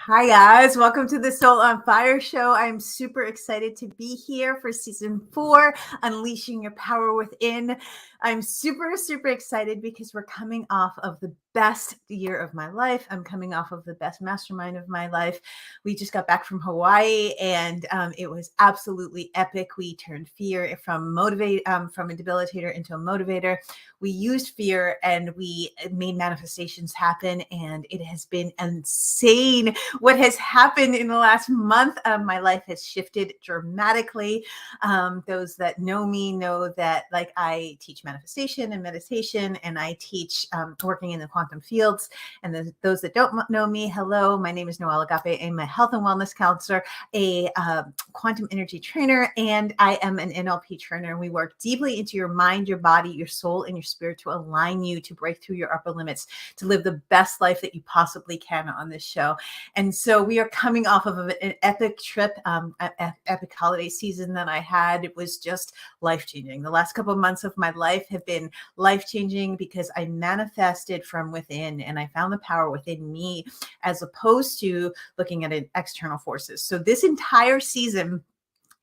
Hi, guys. Welcome to the Soul on Fire show. I'm super excited to be here for season 4, Unleashing Your Power Within. I'm super excited because we're coming off of the best year of my life. I'm coming off of the best mastermind of my life. We just got back from Hawaii, and it was absolutely epic. We turned fear from a debilitator into a motivator. We used fear and we made manifestations happen, and it has been insane what has happened in the last month. My life has shifted dramatically. Those that know me know that I teach manifestation and meditation, and I teach working in the quantum fields. And those that don't know me, hello, my name is Noelle Agape. I'm a health and wellness counselor, a quantum energy trainer, and I am an NLP trainer. We work deeply into your mind, your body, your soul, and your spirit to align you to break through your upper limits, to live the best life that you possibly can on this show. And so we are coming off of an epic trip, epic holiday season that I had. It was just life-changing. The last couple of months of my life have been life-changing because I manifested from within, and I found the power within me as opposed to looking at external forces. So this entire season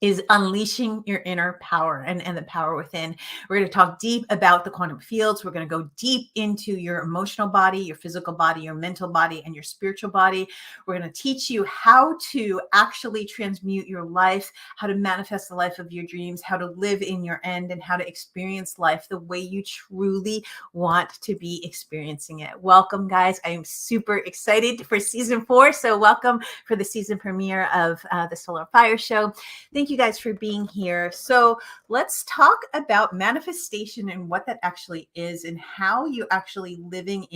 is unleashing your inner power and the power within. We're going to talk deep about the quantum fields. We're going to go deep into your emotional body, your physical body, your mental body, and your spiritual body. We're going to teach you how to actually transmute your life, how to manifest the life of your dreams, how to live in your end, and how to experience life the way you truly want to be experiencing it. Welcome, guys. I am super excited for season 4. So welcome for the season premiere of the Solar Fire Show. Thank you guys for being here. So let's talk about manifestation and what that actually is, and how you actually moving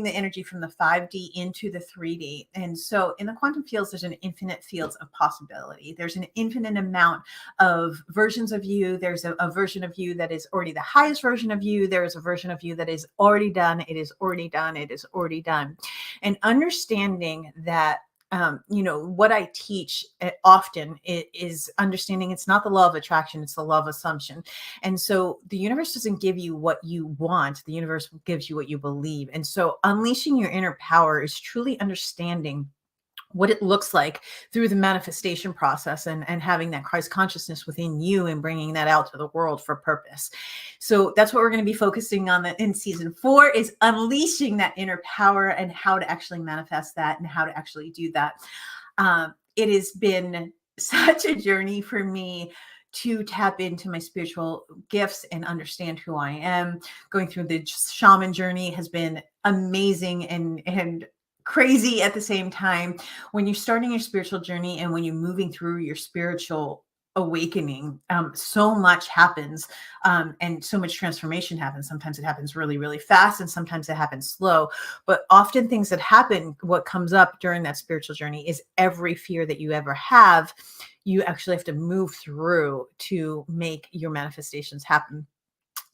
the energy from the 5D into the 3D. And so in the quantum fields, there's an infinite fields of possibility. There's an infinite amount of versions of you. There's a version of you that is already the highest version of you. There is a version of you that is already done. It is already done. It is already done. And understanding that what I teach often is understanding it's not the law of attraction, it's the law of assumption. And so the universe doesn't give you what you want, the universe gives you what you believe. And so unleashing your inner power is truly understanding what it looks like through the manifestation process and having that Christ consciousness within you and bringing that out to the world for purpose. So that's what we're going to be focusing on in season 4, is unleashing that inner power and how to actually manifest that and how to actually do that. It has been such a journey for me to tap into my spiritual gifts and understand who I am. Going through the shaman journey has been amazing and crazy at the same time. When you're starting your spiritual journey and when you're moving through your spiritual awakening, so much happens, and so much transformation happens. Sometimes it happens really, really fast, and sometimes it happens slow. But often things that happen, what comes up during that spiritual journey is every fear that you ever have, you actually have to move through to make your manifestations happen.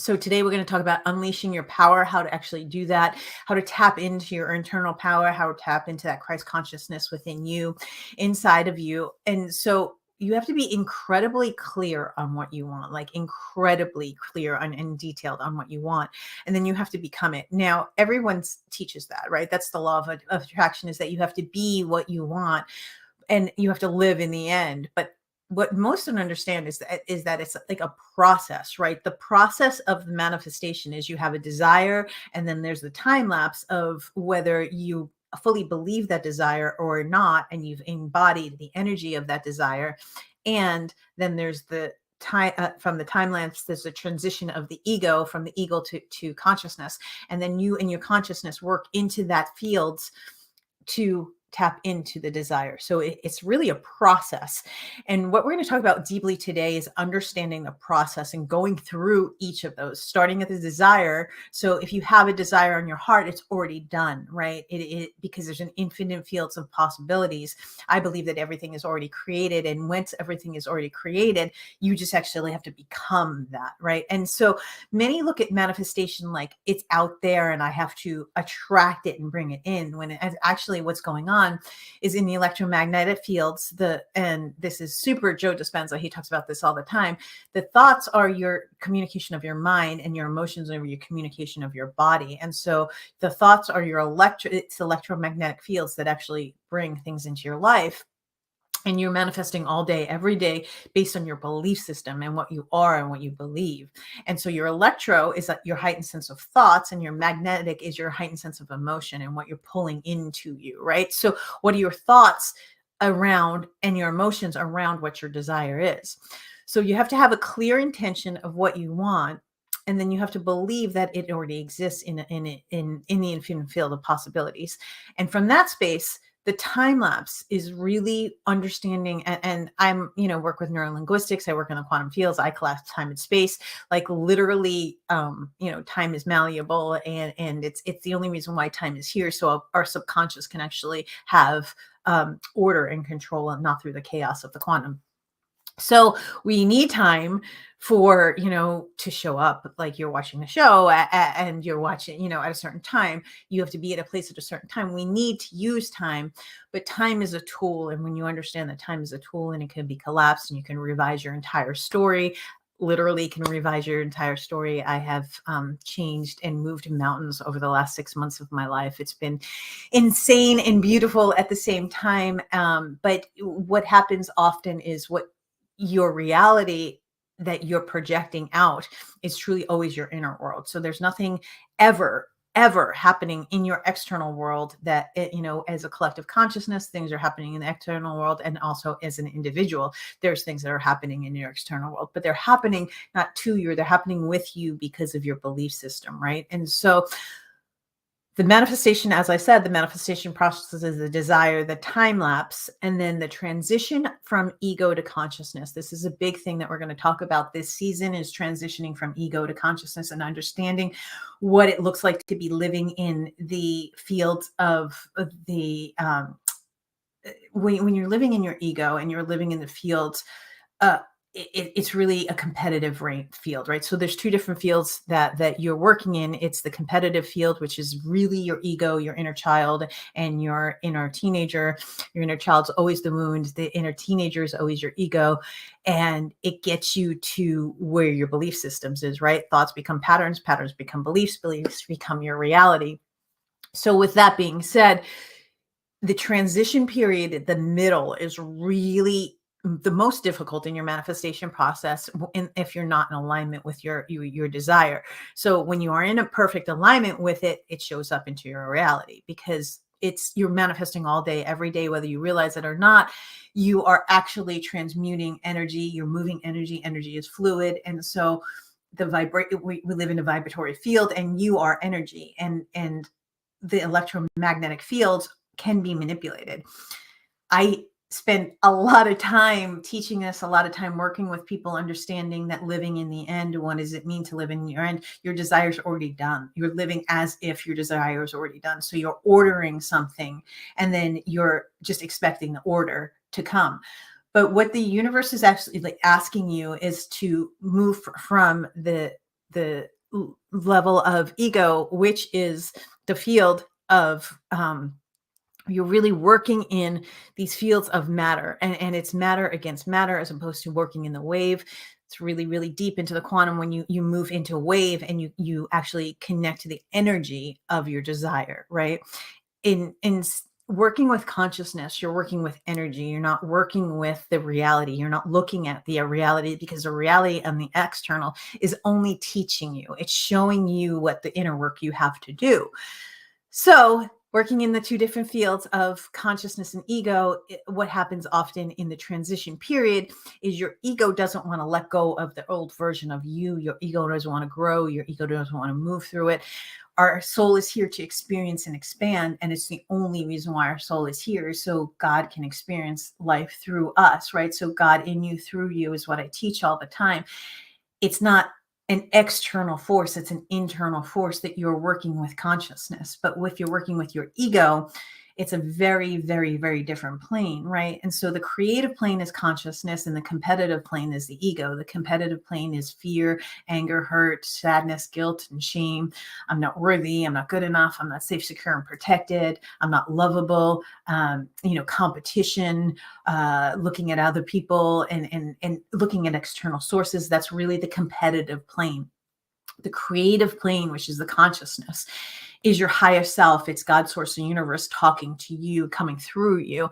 So today we're going to talk about unleashing your power, how to actually do that, how to tap into your internal power, how to tap into that Christ consciousness within you, inside of you. And so you have to be incredibly clear on what you want, like incredibly clear and detailed on what you want. And then you have to become it. Now, everyone teaches that, right? That's the law of attraction, is that you have to be what you want and you have to live in the end. But what most don't understand is that it's like a process, right? The process of the manifestation is you have a desire, and then there's the time lapse of whether you fully believe that desire or not, and you've embodied the energy of that desire. And then there's the time from the time lapse, there's a transition of the ego from the ego to consciousness, and then you and your consciousness work into that fields to tap into the desire. So it's really a process. And what we're going to talk about deeply today is understanding the process and going through each of those, starting at the desire. So if you have a desire in your heart, it's already done, right? Because there's an infinite fields of possibilities. I believe that everything is already created. And once everything is already created, you just actually have to become that, right? And so many look at manifestation like it's out there and I have to attract it and bring it in, when actually what's going on on is in the electromagnetic fields. And this is super Joe Dispenza. He talks about this all the time. The thoughts are your communication of your mind, and your emotions are your communication of your body. And so the thoughts are it's electromagnetic fields that actually bring things into your life. And you're manifesting all day, every day, based on your belief system and what you are and what you believe. And so your electro is your heightened sense of thoughts, and your magnetic is your heightened sense of emotion and what you're pulling into you, right? So what are your thoughts around and your emotions around what your desire is? So you have to have a clear intention of what you want, and then you have to believe that it already exists in the infinite field of possibilities. And from that space, the time lapse is really understanding, and I'm, work with neurolinguistics. I work in the quantum fields. I collapse time and space, like literally, time is malleable, and it's the only reason why time is here. So our subconscious can actually have order and control, and not through the chaos of the quantum. So we need time for, to show up, like you're watching a show and you're watching, at a certain time. You have to be at a place at a certain time. We need to use time, but time is a tool. And when you understand that time is a tool, and it can be collapsed, and you can revise your entire story, literally can revise your entire story. I have changed and moved mountains over the last 6 months of my life. It's been insane and beautiful at the same time. But what happens often is your reality that you're projecting out is truly always your inner world. So there's nothing ever happening in your external world that, as a collective consciousness, things are happening in the external world. And also as an individual, there's things that are happening in your external world, but they're happening not to you, they're happening with you because of your belief system, right? And so the manifestation, as I said, the manifestation process is the desire, the time lapse, and then the transition from ego to consciousness. This is a big thing that we're going to talk about this season, is transitioning from ego to consciousness, and understanding what it looks like to be living in the field of the, when you're living in your ego and you're living in the fields, it's really a competitive field, right? So there's two different fields that you're working in. It's the competitive field, which is really your ego, your inner child, and your inner teenager. Your inner child's always the wound. The inner teenager is always your ego. And it gets you to where your belief systems is, right? Thoughts become patterns, patterns become beliefs, beliefs become your reality. So with that being said, the transition period, the middle, is really the most difficult in your manifestation process, if you're not in alignment with your desire. So when you are in a perfect alignment with it, it shows up into your reality, because you're manifesting all day, every day, whether you realize it or not. You are actually transmuting energy. You're moving energy. Energy is fluid. And so we live in a vibratory field, and you are energy, and the electromagnetic fields can be manipulated. I spent a lot of time teaching this, a lot of time working with people, understanding that living in the end, what does it mean to live in your end? Your desire's already done. You're living as if your desire is already done. So you're ordering something, and then you're just expecting the order to come. But what the universe is actually like asking you is to move from the level of ego, which is the field of you're really working in these fields of matter, and it's matter against matter, as opposed to working in the wave. It's really, really deep into the quantum when you move into a wave, and you actually connect to the energy of your desire, right? In working with consciousness, you're working with energy. You're not working with the reality. You're not looking at the reality, because the reality and the external is only teaching you. It's showing you what the inner work you have to do. So working in the two different fields of consciousness and ego, what happens often in the transition period is your ego doesn't want to let go of the old version of you. Your ego doesn't want to grow. Your ego doesn't want to move through it. Our soul is here to experience and expand. And it's the only reason why our soul is here, so God can experience life through us, right? So God in you, through you, is what I teach all the time. It's not an external force, it's an internal force that you're working with consciousness. But if you're working with your ego, It's a very, very, very different plane, right? And so the creative plane is consciousness, and the competitive plane is the ego. The competitive plane is fear, anger, hurt, sadness, guilt, and shame. I'm not worthy. I'm not good enough. I'm not safe, secure, and protected. I'm not lovable. Competition, looking at other people and looking at external sources. That's really the competitive plane. The creative plane, which is the consciousness, is your higher self. It's God, source, and universe talking to you, coming through you.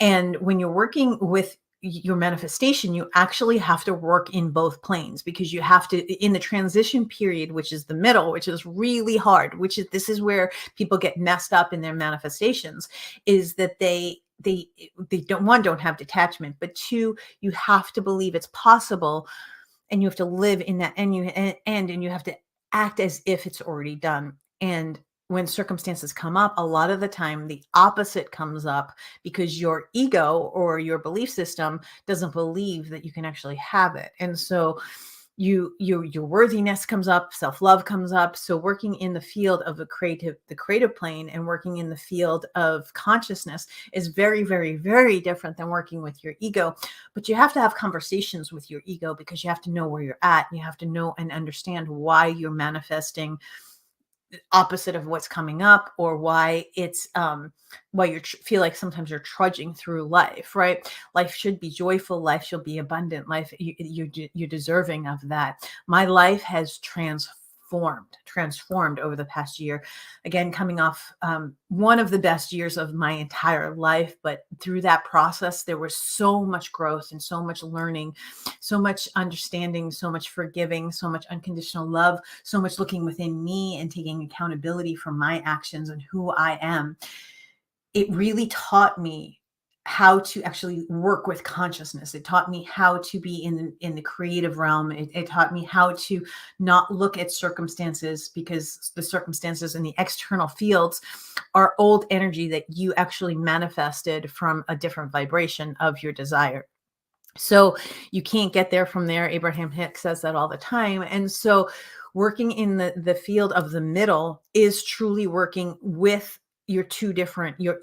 And when you're working with your manifestation, you actually have to work in both planes, because you have to, in the transition period, which is the middle, which is really hard, this is where people get messed up in their manifestations, is that they don't have detachment, but two, you have to believe it's possible, and you have to live in that, and you have to act as if it's already done. And when circumstances come up, a lot of the time the opposite comes up, because your ego or your belief system doesn't believe that you can actually have it. And so your worthiness comes up, self-love comes up. So working in the field of the creative plane, and working in the field of consciousness is very, very, very different than working with your ego. But you have to have conversations with your ego, because you have to know where you're at. You have to know and understand why you're manifesting opposite of what's coming up, or why it's why you feel like sometimes you're trudging through life, right? Life should be joyful. Life should be abundant. Life, you're deserving of that. My life has transformed over the past year. Again, coming off one of the best years of my entire life, but through that process, there was so much growth and so much learning, so much understanding, so much forgiving, so much unconditional love, so much looking within me and taking accountability for my actions and who I am. It really taught me how to actually work with consciousness. It taught me how to be in the creative realm. It taught me how to not look at circumstances, because the circumstances in the external fields are old energy that you actually manifested from a different vibration of your desire. So you can't get there from there. Abraham Hicks says that all the time. And so working in the field of the middle is truly working with your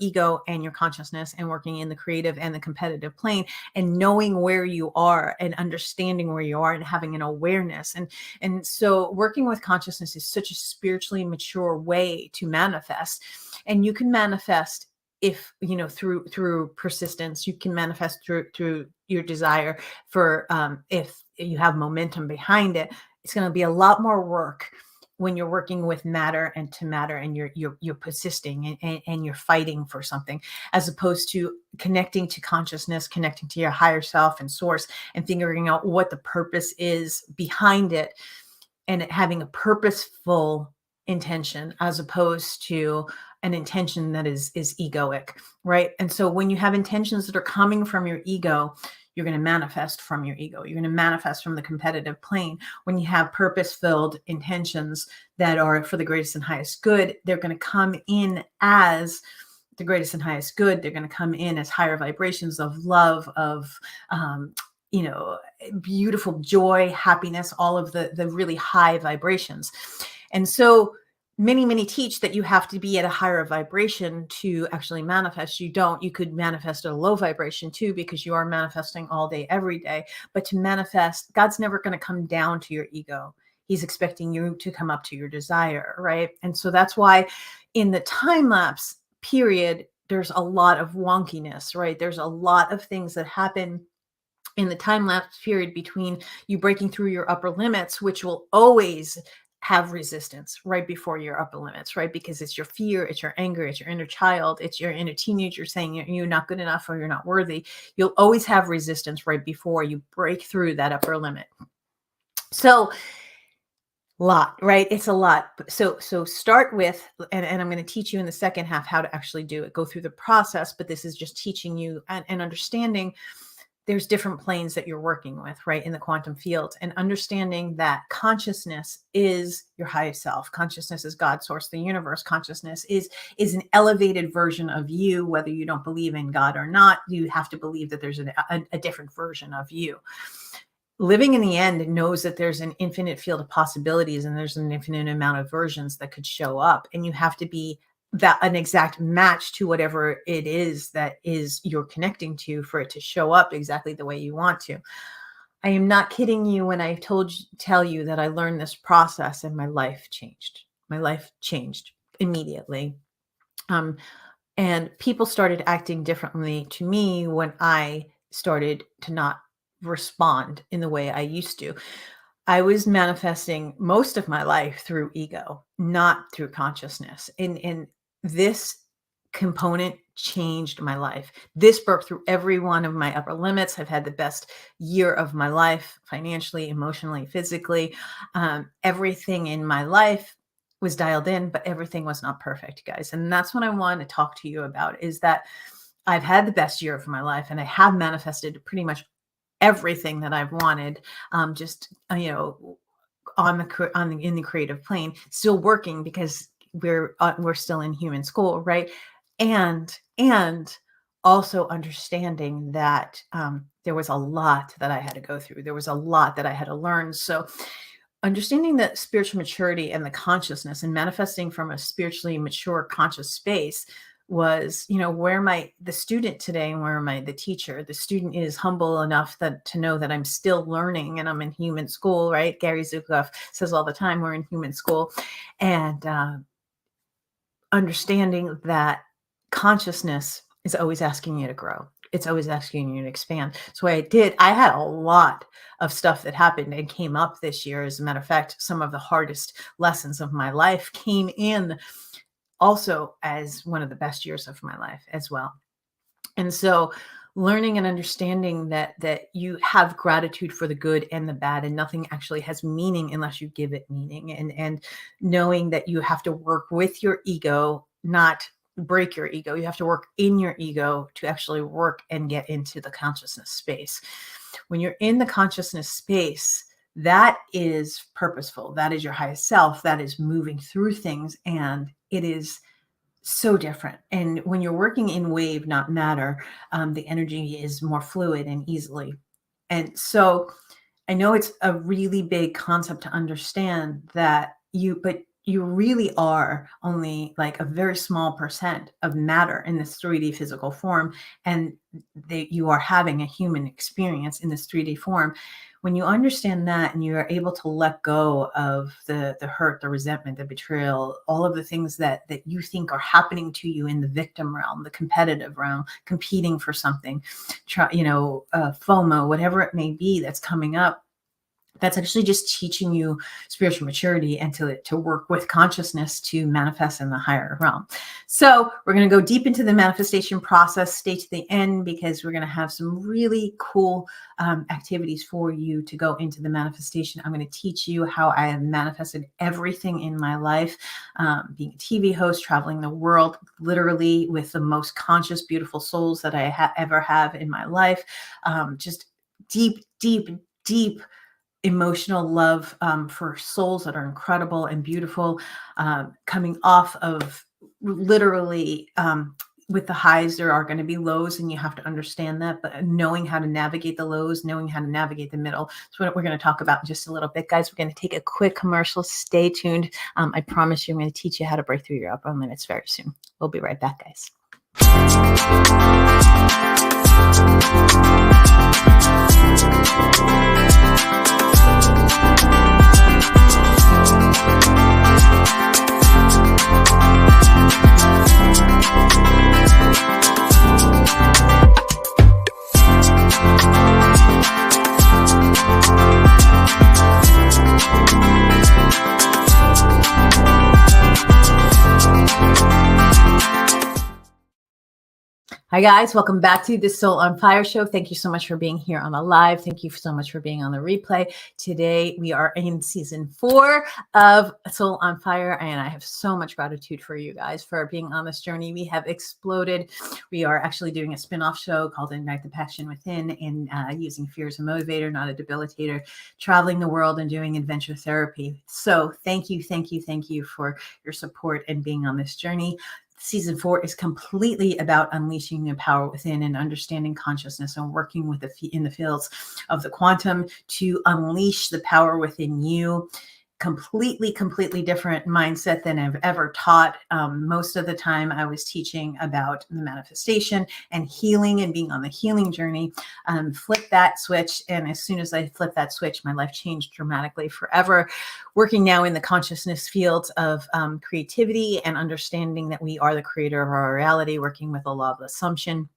ego and your consciousness, and working in the creative and the competitive plane, and knowing where you are and understanding where you are and having an awareness. And so working with consciousness is such a spiritually mature way to manifest. And you can manifest, if through persistence. You can manifest through your desire, for if you have momentum behind it. It's going to be a lot more work when you're working with matter and to matter, and you're persisting and you're fighting for something, as opposed to connecting to consciousness, connecting to your higher self and source, and figuring out what the purpose is behind it, and having a purposeful intention, as opposed to an intention that is egoic, right? And so when you have intentions that are coming from your ego, you're going to manifest from your ego. You're going to manifest from the competitive plane. When you have purpose-filled intentions that are for the greatest and highest good, they're going to come in as the greatest and highest good. They're going to come in as higher vibrations of love, of beautiful joy, happiness, all of the really high vibrations. And so many teach that you have to be at a higher vibration to actually manifest. You don't. You could manifest at a low vibration too, because you are manifesting all day, every day. But to manifest, God's never going to come down to your ego. He's expecting you to come up to your desire, right? And so that's why in the time lapse period, there's a lot of wonkiness, right? There's a lot of things that happen in the time lapse period between you breaking through your upper limits, which will always have resistance right before your upper limits, right? Because it's your fear, it's your anger, it's your inner child, it's your inner teenager saying you're not good enough or you're not worthy. You'll always have resistance right before you break through that upper limit. So lot, right? It's a lot. So start with, and I'm going to teach you in the second half how to actually do it, go through the process, but this is just teaching you and understanding there's different planes that you're working with, right, in the quantum field, and understanding that consciousness is your highest self. Consciousness is God, source, the universe. Consciousness is an elevated version of you. Whether you don't believe in God or not, you have to believe that there's a different version of you. Living in the end knows that there's an infinite field of possibilities, and there's an infinite amount of versions that could show up, and you have to be that an exact match to whatever it is that is you're connecting to for it to show up exactly the way you want to. I am not kidding you when I tell you that I learned this process and my life changed. My life changed immediately. And people started acting differently to me when I started to not respond in the way I used to. I was manifesting most of my life through ego, not through consciousness. And this component changed my life. This broke through every one of my upper limits. I've had the best year of my life, financially, emotionally, physically. Everything in my life was dialed in, but everything was not perfect, guys. And that's what I want to talk to you about, is that I've had the best year of my life, and I have manifested pretty much everything that I've wanted. Just in the creative plane, still working because we're still in human school, right? And also understanding that there was a lot that I had to go through. There was a lot that I had to learn. So understanding that spiritual maturity and the consciousness and manifesting from a spiritually mature conscious space was, where am I the student today and where am I the teacher? The student is humble enough to know that I'm still learning and I'm in human school, right? Gary Zukav says all the time, we're in human school. And understanding that consciousness is always asking you to grow. It's always asking you to expand. So I had a lot of stuff that happened and came up this year. As a matter of fact, some of the hardest lessons of my life came in also as one of the best years of my life as well. And so learning and understanding that you have gratitude for the good and the bad, and nothing actually has meaning unless you give it meaning, and knowing that you have to work with your ego, not break your ego. You have to work in your ego to actually work and get into the consciousness space. When you're in the consciousness space, that is purposeful. That is your highest self. That is moving through things, and it is so different. And when you're working in wave, not matter, the energy is more fluid and easily. And so I know it's a really big concept to understand that but you really are only like a very small percent of matter in this 3D physical form, and you are having a human experience in this 3D form. When you understand that and you are able to let go of the hurt, the resentment, the betrayal, all of the things that you think are happening to you in the victim realm, the competitive realm, competing for something, FOMO, whatever it may be that's coming up, that's actually just teaching you spiritual maturity and to work with consciousness to manifest in the higher realm. So we're going to go deep into the manifestation process. Stay to the end because we're going to have some really cool activities for you to go into the manifestation. I'm going to teach you how I have manifested everything in my life, being a TV host, traveling the world, literally with the most conscious, beautiful souls that I ever have in my life. Just deep, deep, deep emotional love for souls that are incredible and beautiful, coming off of literally with the highs, there are going to be lows, and you have to understand that, but knowing how to navigate the lows, knowing how to navigate the middle. So what we're going to talk about in just a little bit, guys. We're going to take a quick commercial. Stay tuned. I promise you I'm going to teach you how to break through your upper limits very soon. We'll be right back, guys. Hi guys, welcome back to the Soul on Fire show. Thank you so much for being here on the live. Thank you so much for being on the replay. Today we are in season 4 of Soul on Fire, and I have so much gratitude for you guys for being on this journey. We have exploded. We are actually doing a spin-off show called Ignite the Passion Within, and using fear as a motivator, not a debilitator, traveling the world and doing adventure therapy. So thank you for your support and being on this journey. Season 4 is completely about unleashing the power within and understanding consciousness and working in the fields of the quantum to unleash the power within you. completely different mindset than I've ever taught. Most of the time I was teaching about the manifestation and healing and being on the healing journey. Flip that switch. And as soon as I flipped that switch, my life changed dramatically forever. Working now in the consciousness field of creativity and understanding that we are the creator of our reality, working with the law of assumption,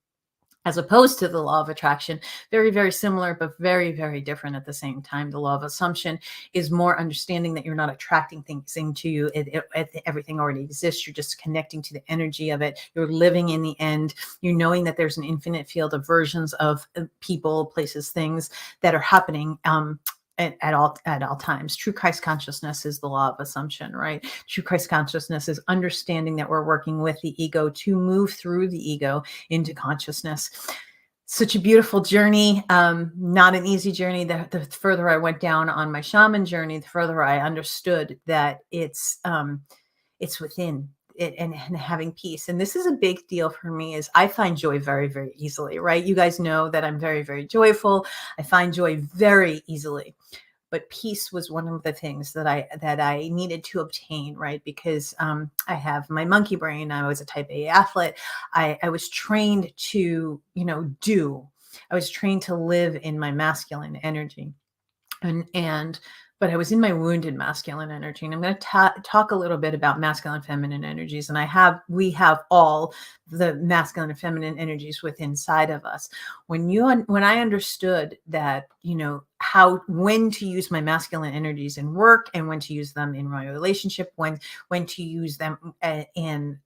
as opposed to the law of attraction. Very similar, but very different at the same time. The law of assumption is more understanding that you're not attracting things into you. Everything already exists. You're just connecting to the energy of it. You're living in the end. You're knowing that there's an infinite field of versions of people, places, things that are happening at all times. True Christ consciousness is the law of assumption, right? True Christ consciousness is understanding that we're working with the ego to move through the ego into consciousness. Such a beautiful journey, not an easy journey. The further I went down on my shaman journey, the further I understood that it's within it, and having peace. And this is a big deal for me, is I find joy very easily, right? You guys know that I'm very joyful. I find joy very easily. But peace was one of the things that I needed to obtain, right? Because I have my monkey brain. I was a type A athlete. I was trained to, do. I was trained to live in my masculine energy, but I was in my wounded masculine energy. And I'm going to talk a little bit about masculine and feminine energies. And we have all the masculine and feminine energies within inside of us. When I understood that, when to use my masculine energies in work, and when to use them in my relationship, when to use them in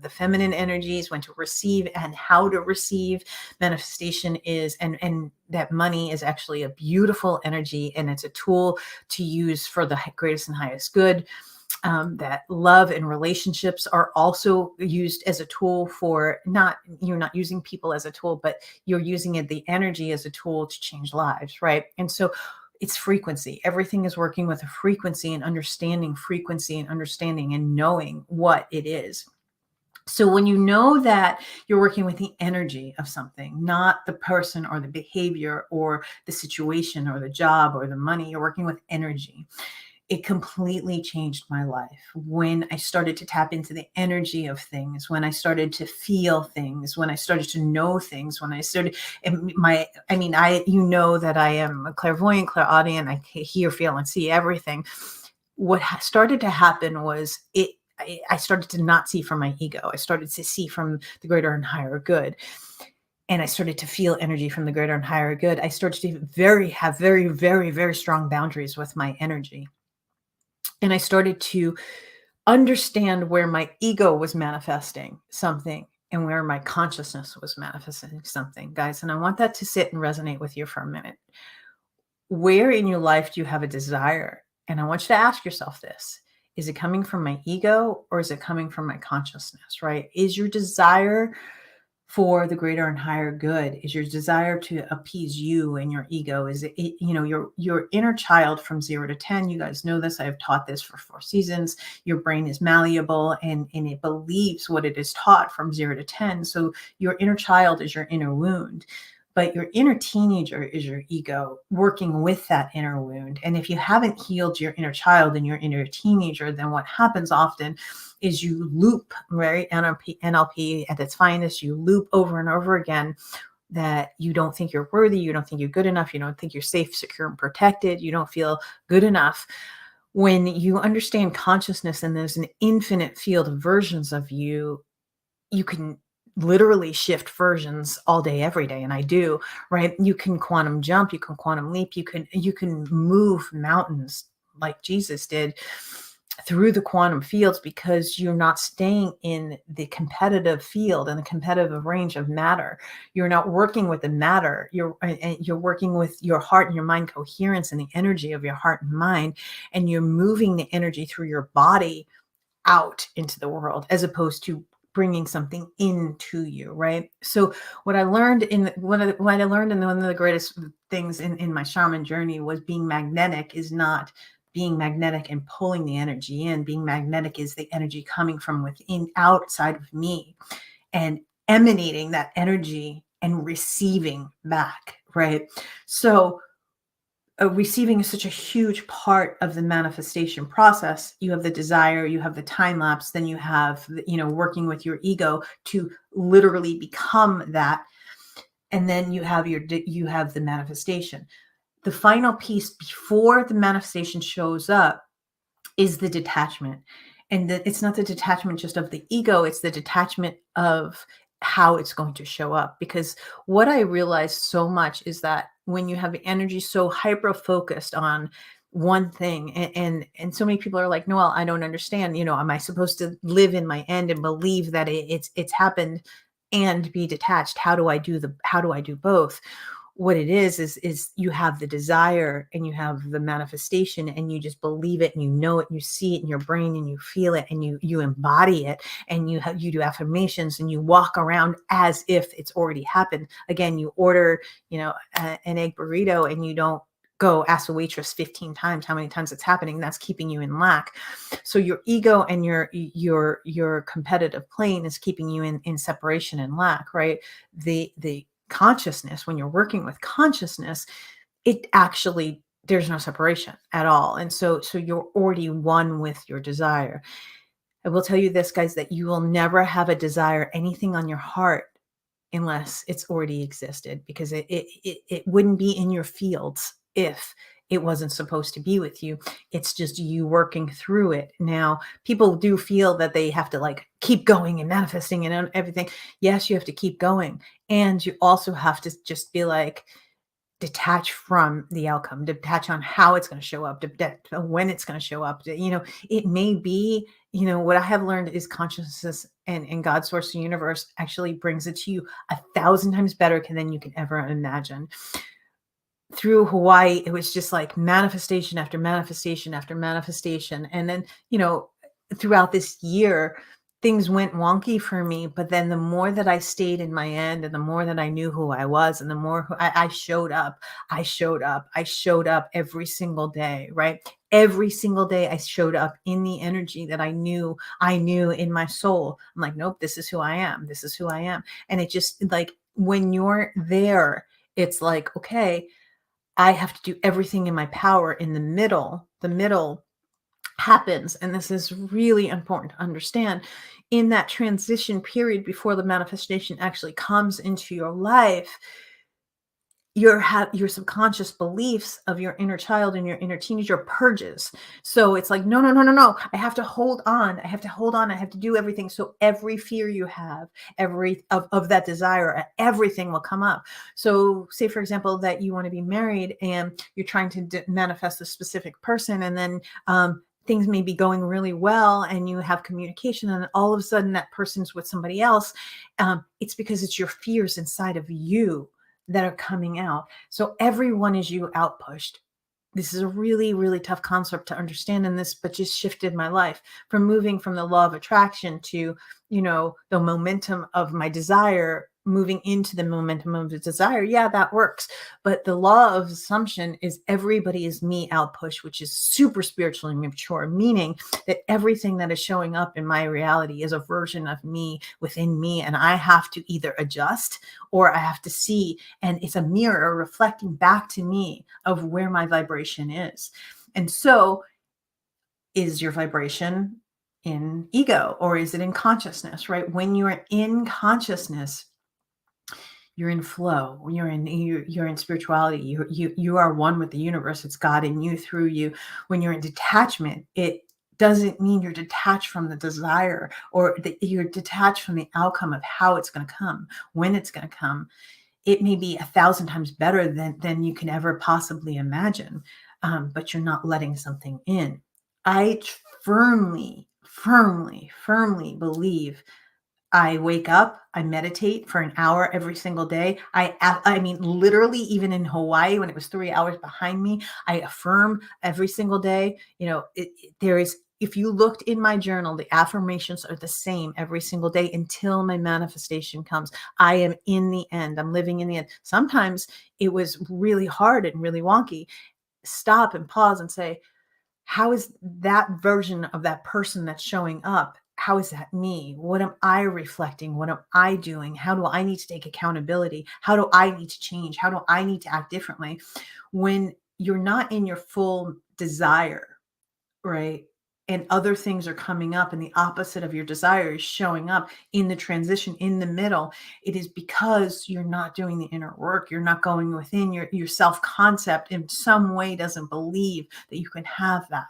the feminine energies, when to receive and how to receive. Manifestation is, and that money is actually a beautiful energy, and it's a tool to use for the greatest and highest good. That love and relationships are also used as a tool for you're not using people as a tool, but you're using the energy as a tool to change lives, right? And so it's frequency. Everything is working with a frequency, and understanding frequency and understanding and knowing what it is. So when you know that you're working with the energy of something, not the person or the behavior or the situation or the job or the money, you're working with energy. It completely changed my life when I started to tap into the energy of things, when I started to feel things, when I started to know things, when I started that I am a clairvoyant, clairaudient. I hear, feel, and see everything. What started to happen was I started to not see from my ego. I started to see from the greater and higher good. And I started to feel energy from the greater and higher good. I started to have very strong boundaries with my energy. And I started to understand where my ego was manifesting something and where my consciousness was manifesting something, guys. And I want that to sit and resonate with you for a minute. Where in your life do you have a desire? And I want you to ask yourself this. Is it coming from my ego, or is it coming from my consciousness, right? Is your desire for the greater and higher good? Is your desire to appease you and your ego? Is it, your inner child from 0 to 10? You guys know this. I have taught this for 4 seasons. Your brain is malleable, and it believes what it is taught from 0 to 10. So your inner child is your inner wound. But your inner teenager is your ego working with that inner wound. And if you haven't healed your inner child and your inner teenager, then what happens often is you loop, right? NLP at its finest, you loop over and over again that you don't think you're worthy, you don't think you're good enough, you don't think you're safe, secure, and protected, you don't feel good enough. When you understand consciousness and there's an infinite field of versions of you, you can literally shift versions all day, every day. And I do, right? You can quantum jump, you can quantum leap, you can move mountains like Jesus did through the quantum fields, because you're not staying in the competitive field and the competitive range of matter. You're not working with the matter. You're working with your heart and your mind coherence and the energy of your heart and mind. And you're moving the energy through your body out into the world, as opposed to bringing something into you, right? So what I learned one of the greatest things in my shaman journey was being magnetic is not being magnetic and pulling the energy in. Being magnetic is the energy coming from within, outside of me, and emanating that energy and receiving back, right? So receiving is such a huge part of the manifestation process. You have the desire, you have the time lapse, then you have, working with your ego to literally become that. And then you have you have the manifestation. The final piece before the manifestation shows up is the detachment. And it's not the detachment just of the ego, it's the detachment of how it's going to show up. Because what I realized so much is that when you have energy so hyper focused on one thing, and so many people are like, Noelle, I don't understand, am I supposed to live in my end and believe that it's happened and be detached? How do I do both? What it is you have the desire and you have the manifestation, and you just believe it, and you know it, and you see it in your brain, and you feel it, and you embody it, and you do affirmations, and you walk around as if it's already happened. Again, you order, an egg burrito, and you don't go ask the waitress 15 times how many times it's happening. That's keeping you in lack. So your ego and your competitive plane is keeping you in separation and lack, right? The consciousness, when you're working with consciousness, it actually, there's no separation at all. And so you're already one with your desire. I will tell you this, guys, that you will never have a desire, anything on your heart, unless it's already existed, because it wouldn't be in your fields if it wasn't supposed to be with you. It's just you working through it. Now, people do feel that they have to like keep going and manifesting and everything. Yes, you have to keep going. And you also have to just be like, detach from the outcome, detach on how it's going to show up, when it's going to show up. It may be, what I have learned is consciousness and God, source, the universe actually brings it to you 1,000 times better than you can ever imagine. Through Hawaii, it was just like manifestation after manifestation after manifestation. And then, throughout this year, things went wonky for me. But then the more that I stayed in my end, and the more that I knew who I was, and the more I showed up, I showed up every single day, right? Every single day I showed up in the energy that I knew in my soul. I'm like, nope, this is who I am. This is who I am. And it just like, when you're there, it's like, okay, I have to do everything in my power in the middle. The middle happens, and this is really important to understand, in that transition period before the manifestation actually comes into your life. Your subconscious beliefs of your inner child and your inner teenager purges. So it's like, no, no, no, no, no. I have to hold on. I have to hold on. I have to do everything. So every fear you have, every of that desire, everything will come up. So say, for example, that you want to be married and you're trying to manifest a specific person, and then things may be going really well and you have communication, and all of a sudden that person's with somebody else. It's because it's your fears inside of you that are coming out. So everyone is you outpushed. This is a really, really tough concept to understand in this, but just shifted my life from moving from the law of attraction to, the momentum of my desire, moving into the momentum of the desire. Yeah, that works. But the law of assumption is everybody is me outpush, which is super spiritually mature, meaning that everything that is showing up in my reality is a version of me within me. And I have to either adjust, or I have to see, and it's a mirror reflecting back to me of where my vibration is. And so, is your vibration in ego, or is it in consciousness, right? When you're in consciousness, you're in flow. When you're in spirituality, you are one with the universe. It's God in you, through you. When you're in detachment, it doesn't mean you're detached from the desire, or that you're detached from the outcome of how it's going to come, when it's going to come. It may be 1,000 times better than you can ever possibly imagine, but you're not letting something in. I firmly, firmly, firmly believe. I wake up, I meditate for an hour every single day. I mean, literally, even in Hawaii, when it was 3 hours behind me, I affirm every single day. There is, if you looked in my journal, the affirmations are the same every single day until my manifestation comes. I am in the end. I'm living in the end. Sometimes it was really hard and really wonky. Stop and pause and say, how is that version of that person that's showing up? How is that me? What am I reflecting? What am I doing? How do I need to take accountability? How do I need to change? How do I need to act differently? When you're not in your full desire, right? And other things are coming up, and the opposite of your desire is showing up in the transition in the middle. It is because you're not doing the inner work. You're not going within. Your self-concept in some way doesn't believe that you can have that,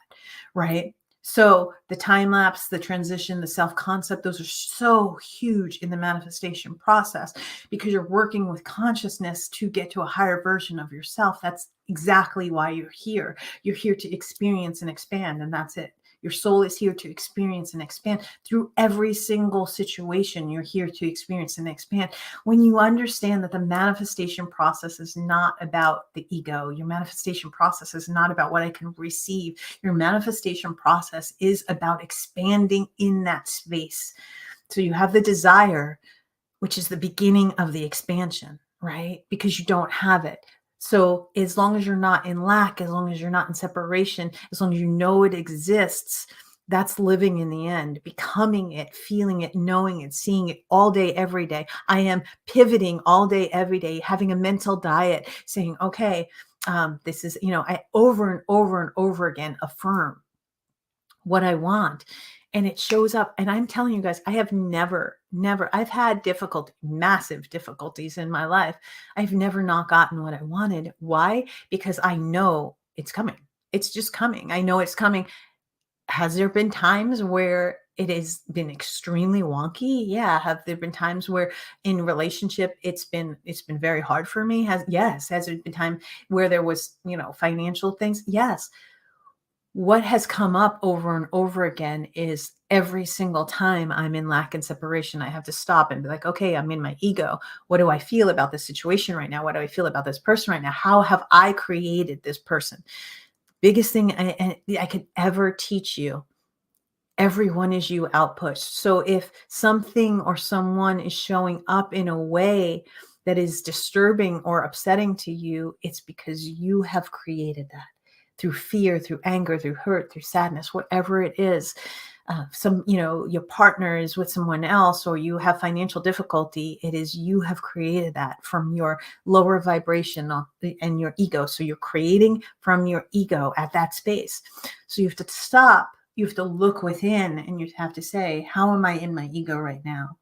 right? So the time lapse, the transition, the self-concept, those are so huge in the manifestation process because you're working with consciousness to get to a higher version of yourself. That's exactly why you're here. You're here to experience and expand, and that's it. Your soul is here to experience and expand through every single situation. You're here to experience and expand. When you understand that the manifestation process is not about the ego, your manifestation process is not about what I can receive. Your manifestation process is about expanding in that space. So you have the desire, which is the beginning of the expansion, right? Because you don't have it. So as long as you're not in lack, as long as you're not in separation, as long as you know it exists, that's living in the end, becoming it, feeling it, knowing it, seeing it all day, every day. I am pivoting all day, every day, having a mental diet, saying, okay, this is, I over and over and over again affirm what I want. And it shows up. And I'm telling you guys, I have never, I've had massive difficulties in my life. I've never not gotten what I wanted. Why? Because I know it's coming. It's just coming. I know it's coming. Has there been times where it has been extremely wonky? Yeah. Have there been times where in relationship it's been very hard for me? Yes. Has there been time where there was, financial things? Yes. What has come up over and over again is every single time I'm in lack and separation, I have to stop and be like, okay, I'm in my ego. What do I feel about this situation right now? What do I feel about this person right now? How have I created this person? Biggest thing I could ever teach you, everyone is you output. So if something or someone is showing up in a way that is disturbing or upsetting to you, it's because you have created that through fear, through anger, through hurt, through sadness, whatever it is. Your partner is with someone else, or you have financial difficulty. It is you have created that from your lower vibration and your ego. So you're creating from your ego at that space. So you have to stop. You have to look within, and you have to say, how am I in my ego right now?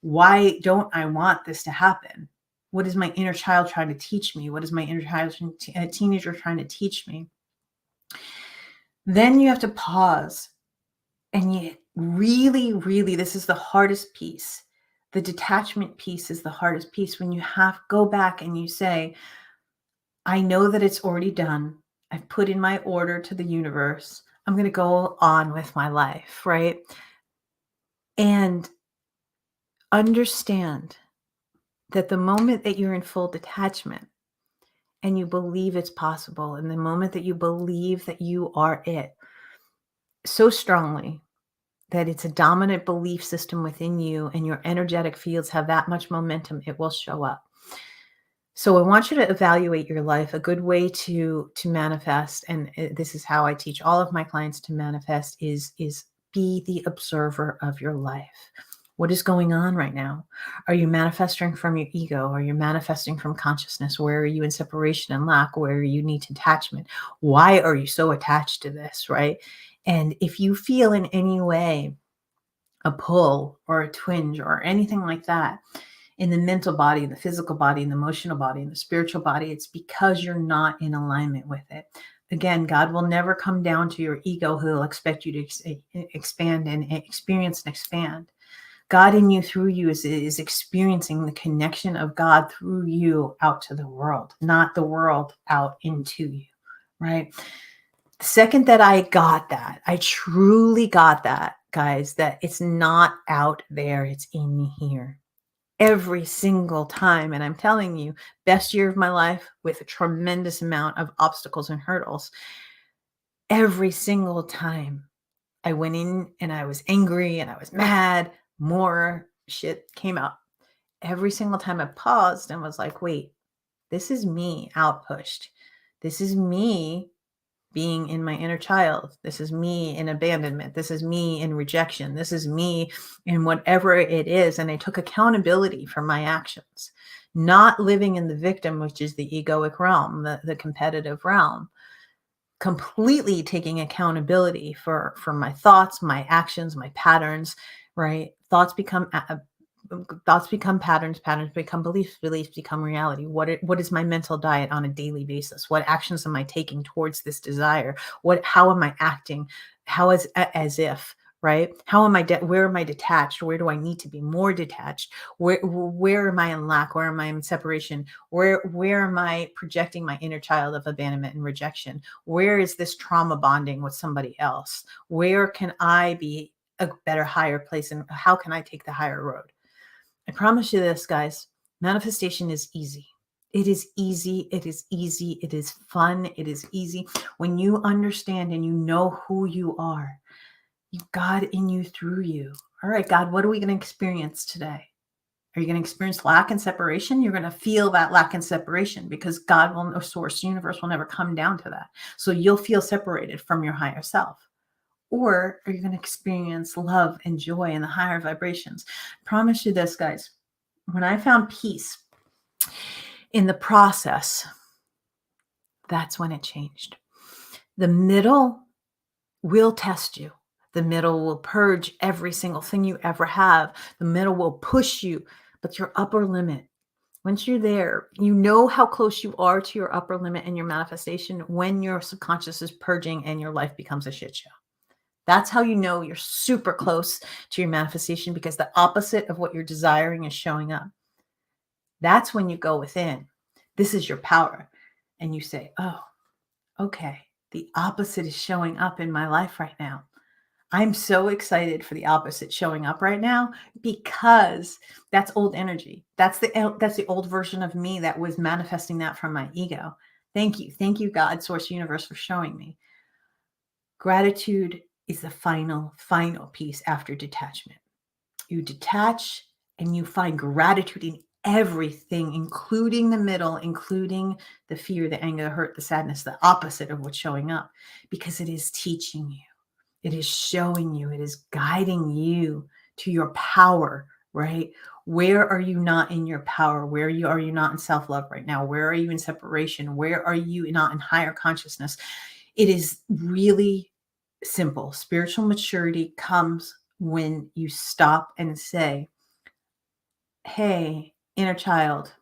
Why don't I want this to happen? What is my inner child trying to teach me? What is my inner child, teenager trying to teach me? Then you have to pause, and you really, this is the hardest piece. The detachment piece is the hardest piece, when you go back and you say, I know that it's already done. I've put in my order to the universe. I'm going to go on with my life, right? And understand that the moment that you're in full detachment and you believe it's possible, and the moment that you believe that you are it so strongly that it's a dominant belief system within you and your energetic fields have that much momentum, it will show up. So I want you to evaluate your life. A good way to manifest, and this is how I teach all of my clients to manifest, is be the observer of your life. What is going on right now? Are you manifesting from your ego? Are you manifesting from consciousness? Where are you in separation and lack? Where you need attachment? Why are you so attached to this, right? And if you feel in any way a pull or a twinge or anything like that, in the mental body, the physical body, and the emotional body, and the spiritual body, it's because you're not in alignment with it. Again, God will never come down to your ego. He'll expect you to expand and experience and expand. God in you, through you, is experiencing the connection of God through you out to the world, not the world out into you, right? The second that I got that, I truly got that, guys, that it's not out there, it's in here. Every single time. And I'm telling you, best year of my life with a tremendous amount of obstacles and hurdles. Every single time I went in and I was angry and I was mad, more shit came out. Every single time I paused and was like, wait, this is me outpushed. This is me being in my inner child. This is me in abandonment. This is me in rejection. This is me in whatever it is. And I took accountability for my actions. not living in the victim, which is the egoic realm, the competitive realm, completely taking accountability for my thoughts, my actions, my patterns, right? Thoughts become patterns, patterns become beliefs, beliefs become reality. What is my mental diet on a daily basis? What actions am I taking towards this desire? How am I acting? How is as if, right? How am I where am I detached? Where do I need to be more detached? Where am I in lack? Where am I in separation? Where am I projecting my inner child of abandonment and rejection? Where is this trauma bonding with somebody else? Where can I be a better, higher place, and how can I take the higher road? I promise you this, guys, manifestation is easy. It is easy. It is easy. It is fun. It is easy. When you understand and you know who you are, you God in you, through you. All right, God, what are we going to experience today? Are you going to experience lack and separation? You're going to feel that lack and separation because God will, or source, universe will never come down to that. So you'll feel separated from your higher self. Or are you going to experience love and joy and the higher vibrations? I promise you this, guys. When I found peace in the process, that's when it changed. The middle will test you. The middle will purge every single thing you ever have. The middle will push you, but your upper limit, once you're there, you know how close you are to your upper limit and your manifestation when your subconscious is purging and your life becomes a shit show. That's how you know you're super close to your manifestation, because the opposite of what you're desiring is showing up. That's when you go within. This is your power. And you say, oh, okay, the opposite is showing up in my life right now. I'm so excited for the opposite showing up right now, because that's old energy. That's the old version of me that was manifesting that from my ego. Thank you. Thank you, God, Source, Universe, for showing me. Gratitude is the final piece after detachment. You detach and you find gratitude in everything, including the middle, including the fear, the anger, the hurt, the sadness, the opposite of what's showing up, because it is teaching you. It is showing you, it is guiding you to your power, right? Where are you not in your power? Where are you not in self-love right now? Where are you in separation? Where are you not in higher consciousness? It is really simple. Spiritual maturity comes when you stop and say, hey, inner child,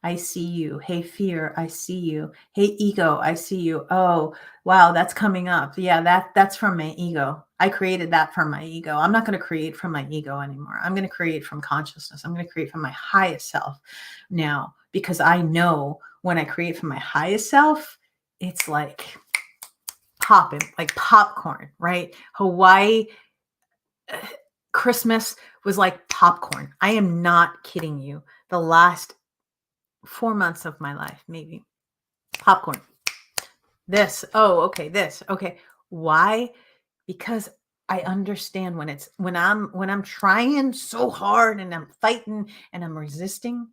I see you. Hey, fear, I see you. Hey, ego, I see you. Oh, wow, that's coming up. Yeah, that's from my ego. I created that from my ego. I'm not going to create from my ego anymore. I'm going to create from consciousness. I'm going to create from my highest self now, because I know when I create from my highest self, it's like popping, like popcorn, right? Hawaii Christmas was like popcorn. I am not kidding you. The last 4 months of my life, maybe. Popcorn. This. Oh, okay. This. Okay. Why? Because I understand when I'm trying so hard and I'm fighting and I'm resisting,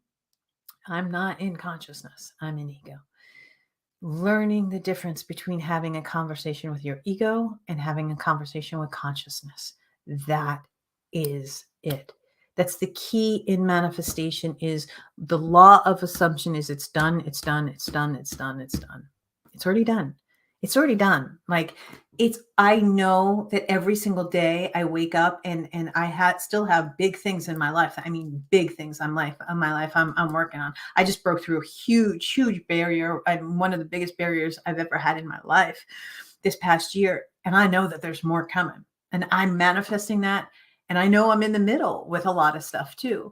I'm not in consciousness. I'm in ego. Learning the difference between having a conversation with your ego and having a conversation with consciousness. That is it. That's the key in manifestation. Is the law of assumption is it's done, it's done, it's done, it's done, it's done. It's already done. It's already done. Like I know that every single day I wake up and I still have big things in my life. I mean, big things in my life I'm working on. I just broke through a huge barrier. One of the biggest barriers I've ever had in my life this past year. And I know that there's more coming, and I'm manifesting that. And I know I'm in the middle with a lot of stuff too,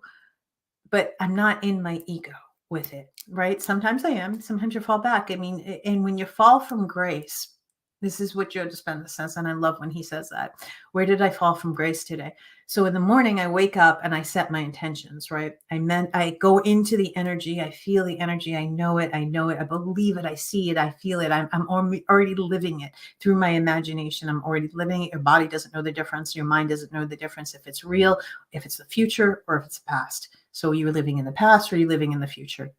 but I'm not in my ego with it, right? Sometimes I am. Sometimes you fall back. I mean, and when you fall from grace, this is what Joe Dispenza says, and I love when he says that. Where did I fall from grace today? So in the morning, I wake up and I set my intentions, right? I go into the energy. I feel the energy. I know it. I believe it. I see it. I feel it. I'm already living it through my imagination. I'm already living it. Your body doesn't know the difference. Your mind doesn't know the difference if it's real, if it's the future, or if it's the past. So you're living in the past or you're living in the future.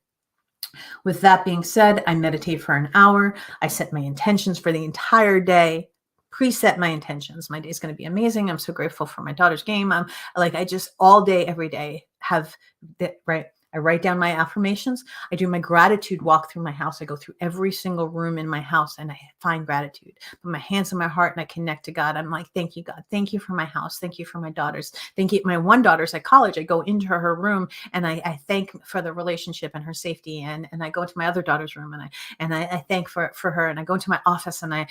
With that being said, I meditate for an hour. I set my intentions for the entire day, preset my intentions. My day is going to be amazing. I'm so grateful for my daughter's game. I just all day, every day have that, right? I write down my affirmations. I do my gratitude walk through my house. I go through every single room in my house and I find gratitude. Put my hands on my heart and I connect to God. I'm like, thank you, God. Thank you for my house. Thank you for my daughters. Thank you. My one daughter's at college. I go into her room and I thank for the relationship and her safety. And I go into my other daughter's room and I thank for her. And I go into my office and I'm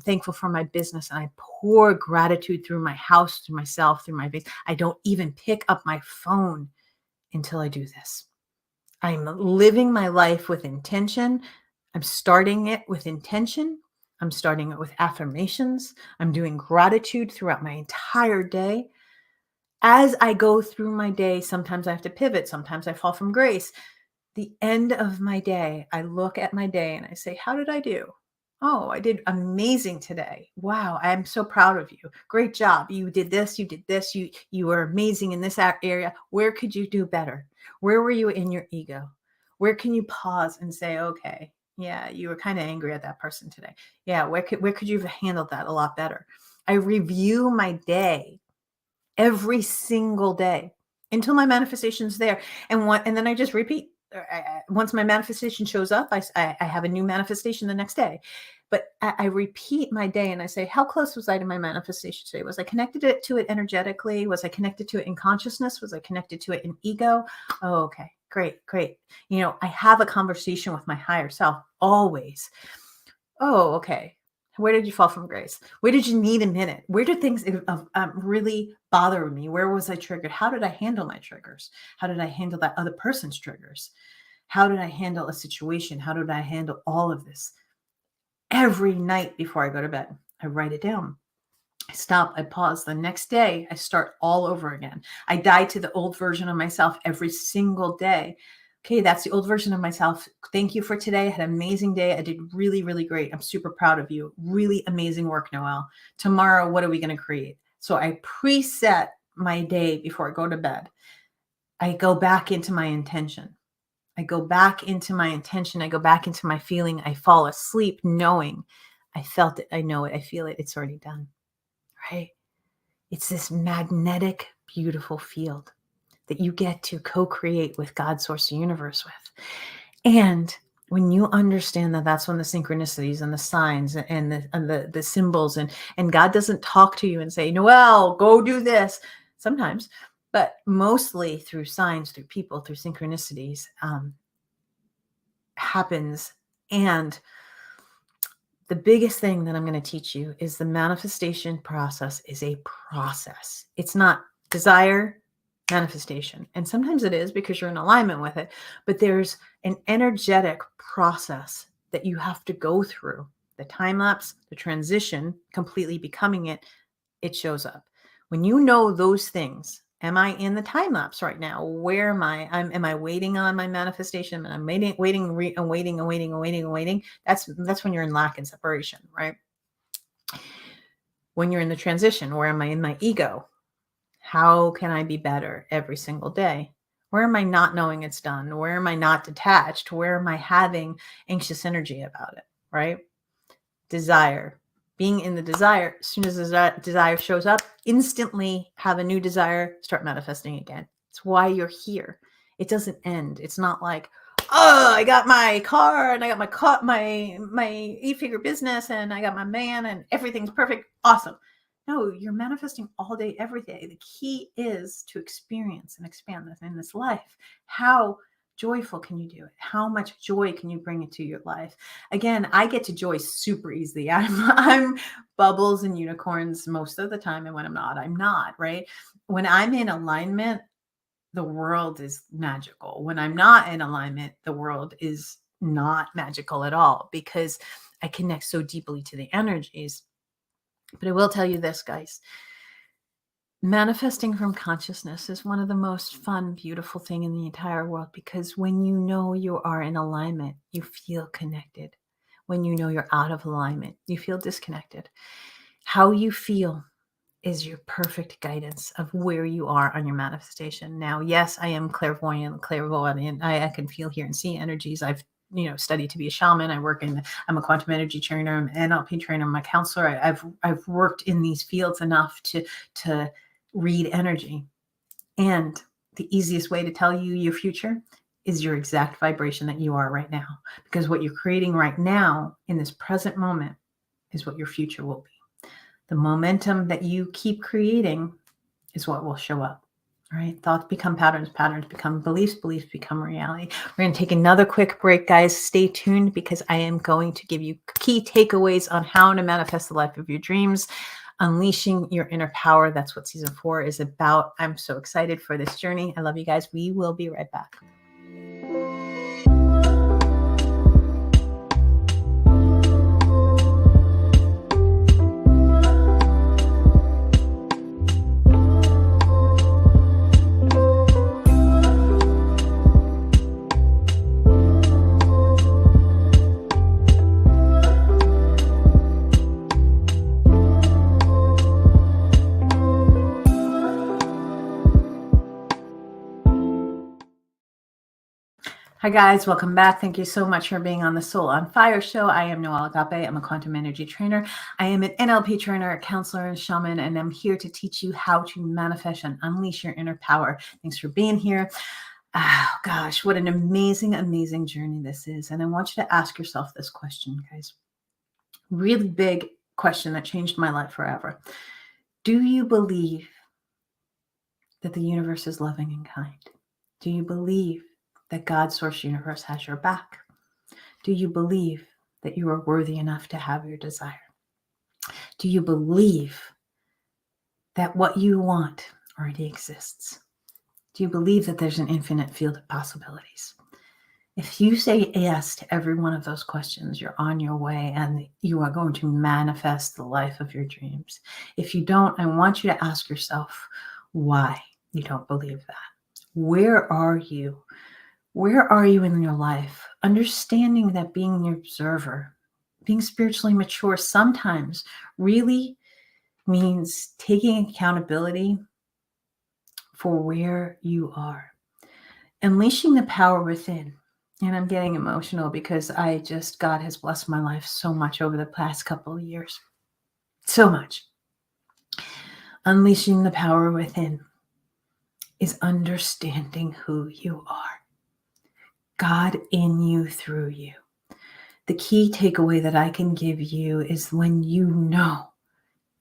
thankful for my business. And I pour gratitude through my house, through myself, through my face. I don't even pick up my phone until I do this. I'm living my life with intention. I'm starting it with intention. I'm starting it with affirmations. I'm doing gratitude throughout my entire day. As I go through my day, sometimes I have to pivot. Sometimes I fall from grace. The end of my day, I look at my day and I say, how did I do? Oh, I did amazing today. Wow, I'm so proud of you. Great job. You did this, you did this. You were amazing in this area. Where could you do better? Where were you in your ego? Where can you pause and say, okay, yeah, you were kind of angry at that person today. Yeah, where could you have handled that a lot better? I review my day every single day until my manifestation's there. And then I just repeat. Once my manifestation shows up, I have a new manifestation the next day. But I repeat my day and I say, how close was I to my manifestation today? Was I connected to it energetically? Was I connected to it in consciousness? Was I connected to it in ego? Oh, okay, great. I have a conversation with my higher self always. Oh, okay. Where did you fall from grace? Where did you need a minute? Where did things really bother me? Where was I triggered? How did I handle my triggers? How did I handle that other person's triggers? How did I handle a situation? How did I handle all of this? Every night before I go to bed, I write it down. I stop, I pause. The next day, I start all over again. I die to the old version of myself every single day. Okay, that's the old version of myself. Thank you for today. I had an amazing day. I did really, really great. I'm super proud of you. Really amazing work, Noelle. Tomorrow, what are we going to create? So I preset my day before I go to bed. I go back into my intention. I go back into my intention. I go back into my feeling. I fall asleep knowing I felt it. I know it. I feel it. It's already done. Right? It's this magnetic, beautiful field that you get to co-create with God, source, the universe with. And when you understand that that's when the synchronicities and the signs and the symbols and God doesn't talk to you and say, Noelle, go do this. Sometimes, but mostly through signs, through people, through synchronicities happens. And the biggest thing that I'm going to teach you is the manifestation process is a process. It's not desire, manifestation. And sometimes it is because you're in alignment with it, but there's an energetic process that you have to go through. The time lapse, the transition, completely becoming it, it shows up. When you know those things, am I in the time lapse right now? Where am I? Am I waiting on my manifestation? And I'm waiting. That's when you're in lack and separation, right? When you're in the transition, where am I in my ego? How can I be better every single day? Where am I not knowing it's done? Where am I not detached? Where am I having anxious energy about it, right? Desire. Being in the desire, as soon as the desire shows up, instantly have a new desire, start manifesting again. It's why you're here. It doesn't end. It's not like, oh, I got my car and I got my 8-figure business and I got my man and everything's perfect. Awesome. No, you're manifesting all day, every day. The key is to experience and expand this in this life. How joyful can you do it? How much joy can you bring into your life? Again, I get to joy super easily. I'm bubbles and unicorns most of the time. And when I'm not, right? When I'm in alignment, the world is magical. When I'm not in alignment, the world is not magical at all because I connect so deeply to the energies. But I will tell you this, guys. Manifesting from consciousness is one of the most fun, beautiful thing in the entire world because when you know you are in alignment, you feel connected. When you know you're out of alignment, you feel disconnected. How you feel is your perfect guidance of where you are on your manifestation. Now, yes, I am clairvoyant. I can feel, hear, and see energies. I've studied to be a shaman. I'm a quantum energy trainer. I'm an NLP trainer. I'm a counselor. I've worked in these fields enough to read energy. And the easiest way to tell you your future is your exact vibration that you are right now. Because what you're creating right now in this present moment is what your future will be. The momentum that you keep creating is what will show up. All right. Thoughts become patterns, patterns become beliefs, beliefs become reality. We're going to take another quick break, guys. Stay tuned because I am going to give you key takeaways on how to manifest the life of your dreams, unleashing your inner power. That's what season 4 is about. I'm so excited for this journey. I love you guys. We will be right back. Hi guys, welcome back. Thank you so much for being on the Soul on Fire show. I am Noelle Agape. I'm a quantum energy trainer. I am an NLP trainer, a counselor, and shaman, and I'm here to teach you how to manifest and unleash your inner power. Thanks for being here. Oh gosh, what an amazing, amazing journey this is. And I want you to ask yourself this question, guys. Really big question that changed my life forever. Do you believe that the universe is loving and kind? Do you believe that God's source universe has your back? Do you believe that you are worthy enough to have your desire? Do you believe that what you want already exists? Do you believe that there's an infinite field of possibilities? If you say yes to every one of those questions, you're on your way and you are going to manifest the life of your dreams. If you don't, I want you to ask yourself why you don't believe that. Where are you? Where are you in your life? Understanding that being an observer, being spiritually mature sometimes really means taking accountability for where you are. Unleashing the power within. And I'm getting emotional because God has blessed my life so much over the past couple of years. So much. Unleashing the power within is understanding who you are. God in you, through you. The key takeaway that I can give you is when you know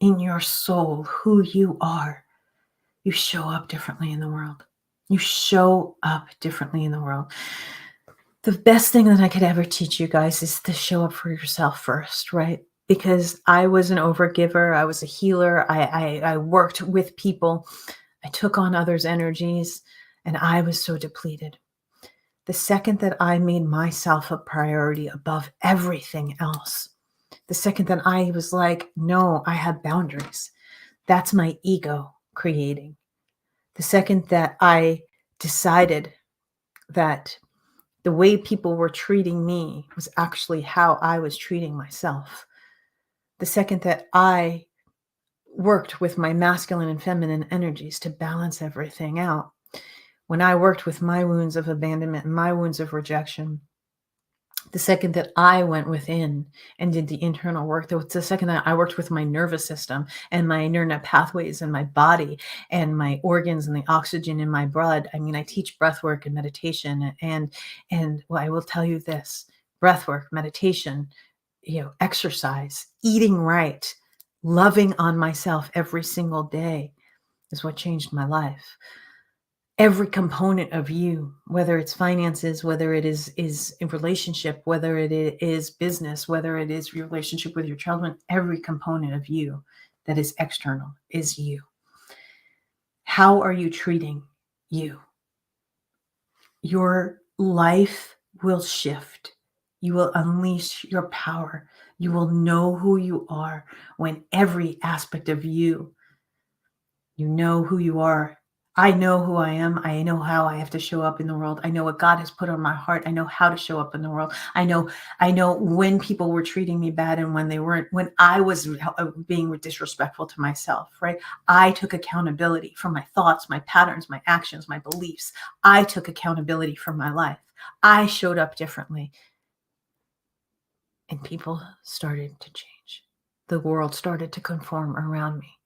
in your soul who you are, you show up differently in the world. You show up differently in the world. The best thing that I could ever teach you guys is to show up for yourself first, right? Because I was an overgiver. I was a healer. I worked with people. I took on others' energies, and I was so depleted. The second that I made myself a priority above everything else, the second that I was like, no, I have boundaries. That's my ego creating. The second that I decided that the way people were treating me was actually how I was treating myself. The second that I worked with my masculine and feminine energies to balance everything out. When I worked with my wounds of abandonment and my wounds of rejection, the second that I went within and did the internal work, the second that I worked with my nervous system and my neural pathways and my body and my organs and the oxygen in my blood. I mean, I teach breath work and meditation, and well, I will tell you this: breath work, meditation, exercise, eating right, loving on myself every single day is what changed my life. Every component of you, whether it's finances, whether it is a relationship, whether it is business, whether it is your relationship with your children, every component of you that is external is you. How are you treating you? Your life will shift. You will unleash your power. You will know who you are when every aspect of you know who you are. I know who I am. I know how I have to show up in the world. I know what God has put on my heart. I know how to show up in the world. I know when people were treating me bad and when they weren't, when I was being disrespectful to myself, right? I took accountability for my thoughts, my patterns, my actions, my beliefs. I took accountability for my life. I showed up differently. And people started to change. The world started to conform around me.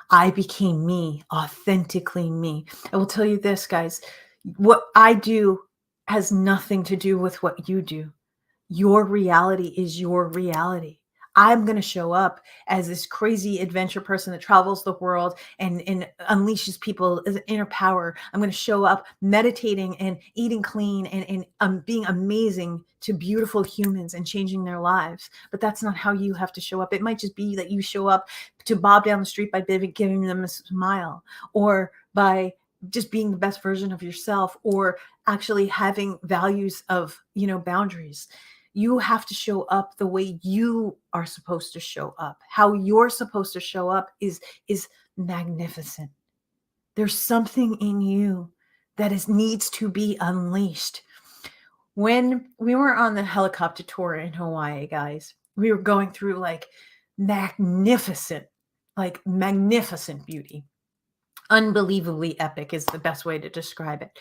I became me, authentically me. I will tell you this, guys. What I do has nothing to do with what you do. Your reality is your reality. I'm going to show up as this crazy adventure person that travels the world and unleashes people as inner power. I'm going to show up meditating and eating clean and being amazing to beautiful humans and changing their lives. But that's not how you have to show up. It might just be that you show up to Bob down the street by giving them a smile, or by just being the best version of yourself, or actually having values of, boundaries. You have to show up the way you are supposed to show up. How you're supposed to show up is magnificent. There's something in you that needs to be unleashed. When we were on the helicopter tour in Hawaii, guys, we were going through magnificent beauty. Unbelievably epic is the best way to describe it.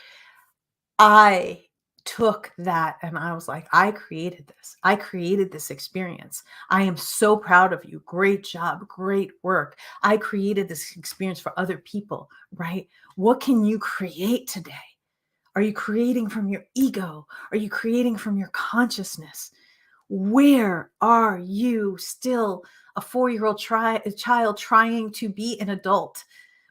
I took that and I was like, I created this. I created this experience. I am so proud of you. Great job. Great work. I created this experience for other people, right? What can you create today? Are you creating from your ego? Are you creating from your consciousness? Where are you still a 4-year-old child trying to be an adult?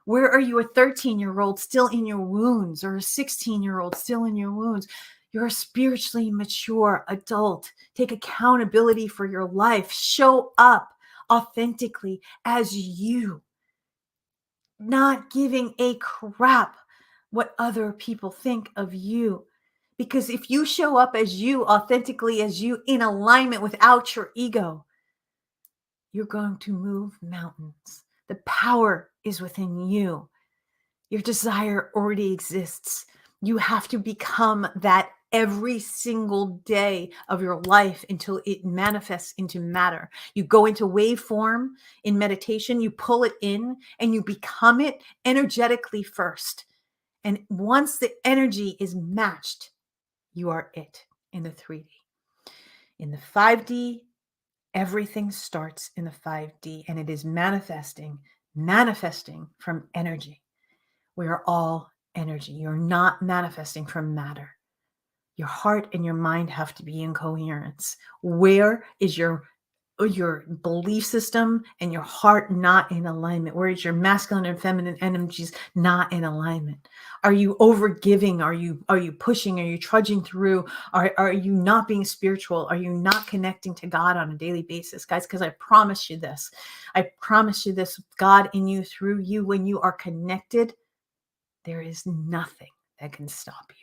Where are you a 13-year-old still in your wounds, or a 16-year-old still in your wounds? You're a spiritually mature adult. Take accountability for your life. Show up authentically as you, not giving a crap what other people think of you. Because if you show up as you, authentically as you, in alignment without your ego, you're going to move mountains. The power is within you. Your desire already exists. You have to become that every single day of your life until it manifests into matter. You go into wave form in meditation, you pull it in, and you become it energetically first. And once the energy is matched, you are it in the 3D. In the 5D, everything starts in the 5D, and it is manifesting from energy. We are all energy. You're not manifesting from matter. Your heart and your mind have to be in coherence. Where is your belief system and your heart not in alignment? Where is your masculine and feminine energies not in alignment? Are you overgiving? Are you pushing? Are you trudging through? Are you not being spiritual? Are you not connecting to God on a daily basis, guys? Because I promise you this, God in you, through you, when you are connected, there is nothing that can stop you.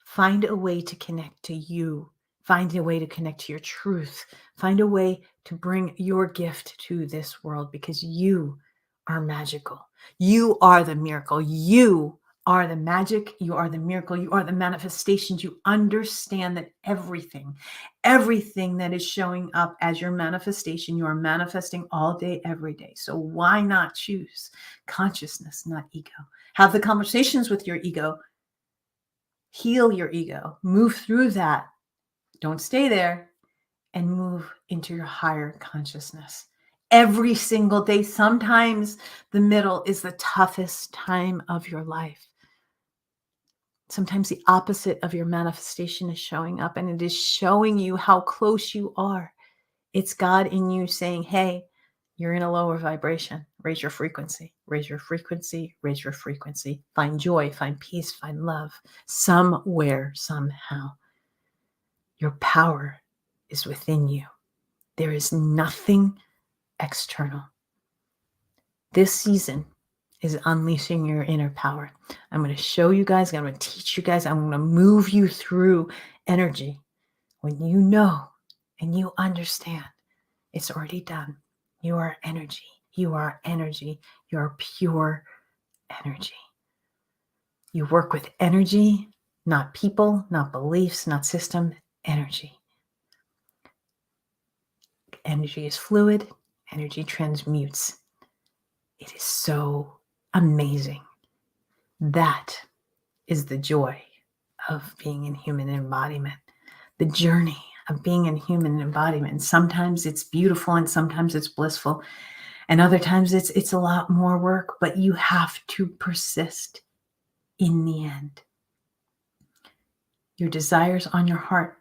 Find a way to connect to you. Find a way to connect to your truth. Find a way to bring your gift to this world, because you are magical. You are the miracle. You are the magic. You are the miracle. You are the manifestations. You understand that everything that is showing up as your manifestation, you are manifesting all day, every day. So why not choose consciousness, not ego? Have the conversations with your ego. Heal your ego. Move through that. Don't stay there, and move into your higher consciousness every single day. Sometimes the middle is the toughest time of your life. Sometimes the opposite of your manifestation is showing up, and it is showing you how close you are. It's God in you saying, hey, you're in a lower vibration. Raise your frequency, raise your frequency, raise your frequency. Find joy, find peace, find love somewhere, somehow. Your power is within you. There is nothing external. This season is unleashing your inner power. I'm going to show you guys, I'm going to teach you guys, I'm going to move you through energy. When you know and you understand, it's already done. You are energy. You are energy. You are pure energy. You work with energy, not people, not beliefs, not system, energy. Energy is fluid. Energy transmutes. It is so amazing. That is the joy of being in human embodiment. The journey of being in human embodiment. Sometimes it's beautiful and sometimes it's blissful. And other times it's a lot more work, but you have to persist in the end. Your desire's on your heart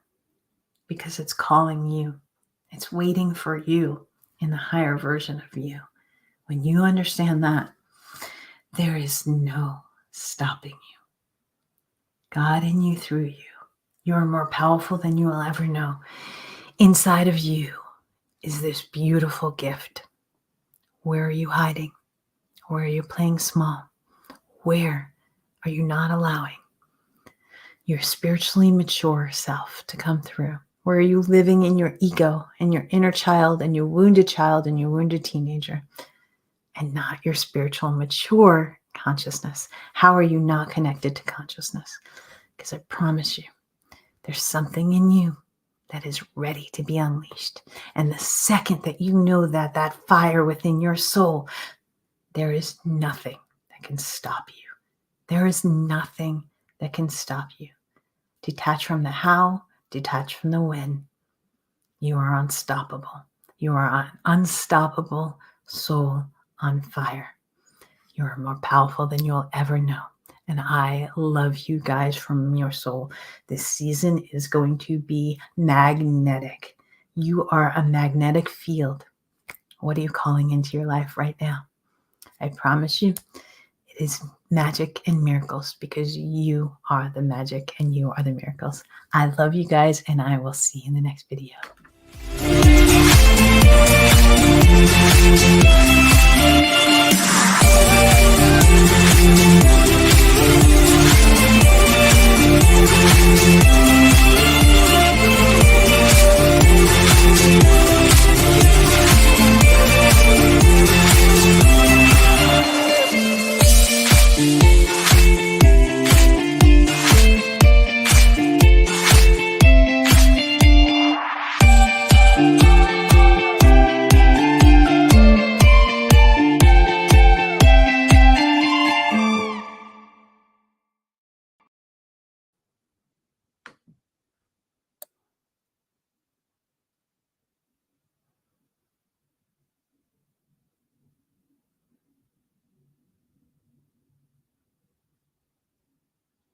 because it's calling you. It's waiting for you in the higher version of you. When you understand that, there is no stopping you. God in you, through you. You are more powerful than you will ever know. Inside of you is this beautiful gift. Where are you hiding? Where are you playing small? Where are you not allowing your spiritually mature self to come through? Where are you living in your ego and your inner child and your wounded teenager and not your spiritual mature consciousness? How are you not connected to consciousness? Because I promise you, there's something in you that is ready to be unleashed. And the second that you know that fire within your soul, there is nothing that can stop you. There is nothing that can stop you. Detach from the how, detach from the when. You are unstoppable. You are an unstoppable soul on fire. You are more powerful than you'll ever know. And I love you guys from your soul. This season is going to be magnetic. You are a magnetic field. What are you calling into your life right now? I promise you, it is magic and miracles because you are the magic and you are the miracles. I love you guys, and I will see you in the next video.